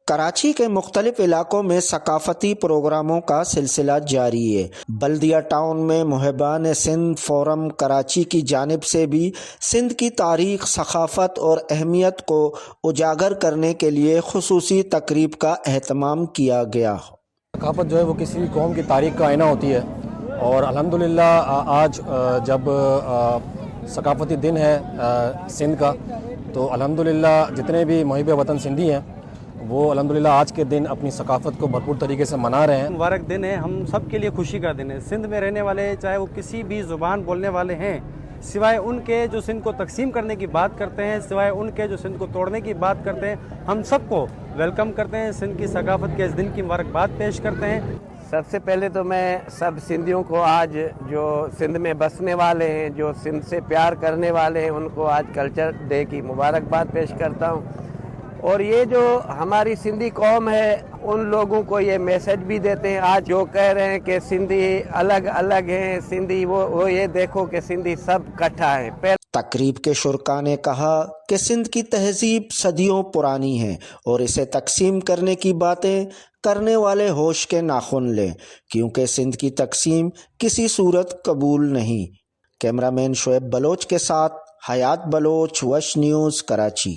کراچی کے مختلف علاقوں میں ثقافتی پروگراموں کا سلسلہ جاری ہے۔ بلدیہ ٹاؤن میں محبان سندھ فورم کراچی کی جانب سے بھی سندھ کی تاریخ، ثقافت اور اہمیت کو اجاگر کرنے کے لیے خصوصی تقریب کا اہتمام کیا گیا۔ ثقافت جو ہے وہ کسی بھی قوم کی تاریخ کا آئینہ ہوتی ہے، اور الحمدللہ آج جب ثقافتی دن ہے سندھ کا، تو الحمدللہ جتنے بھی محب وطن سندھی ہیں وہ الحمدللہ آج کے دن اپنی ثقافت کو بھرپور طریقے سے منا رہے ہیں۔ مبارک دن ہے، ہم سب کے لیے خوشی کا دن ہے۔ سندھ میں رہنے والے چاہے وہ کسی بھی زبان بولنے والے ہیں، سوائے ان کے جو سندھ کو تقسیم کرنے کی بات کرتے ہیں، سوائے ان کے جو سندھ کو توڑنے کی بات کرتے ہیں، ہم سب کو ویلکم کرتے ہیں، سندھ کی ثقافت کے اس دن کی مبارکباد پیش کرتے ہیں۔ سب سے پہلے تو میں سب سندھیوں کو آج جو سندھ میں بسنے والے ہیں، جو سندھ سے پیار کرنے والے ہیں، ان کو آج کلچر ڈے کی مبارکباد پیش کرتا ہوں۔ اور یہ جو ہماری سندھی قوم ہے، ان لوگوں کو یہ میسج بھی دیتے ہیں آج جو کہہ رہے ہیں کہ سندھی الگ الگ ہیں، سندھی وہ یہ دیکھو کہ سندھی سب اکٹھا ہیں۔ تقریب کے شرکاء نے کہا کہ سندھ کی تہذیب صدیوں پرانی ہے اور اسے تقسیم کرنے کی باتیں کرنے والے ہوش کے ناخن لیں، کیونکہ سندھ کی تقسیم کسی صورت قبول نہیں۔ کیمرہ مین شعیب بلوچ کے ساتھ حیات بلوچ، وش نیوز، کراچی۔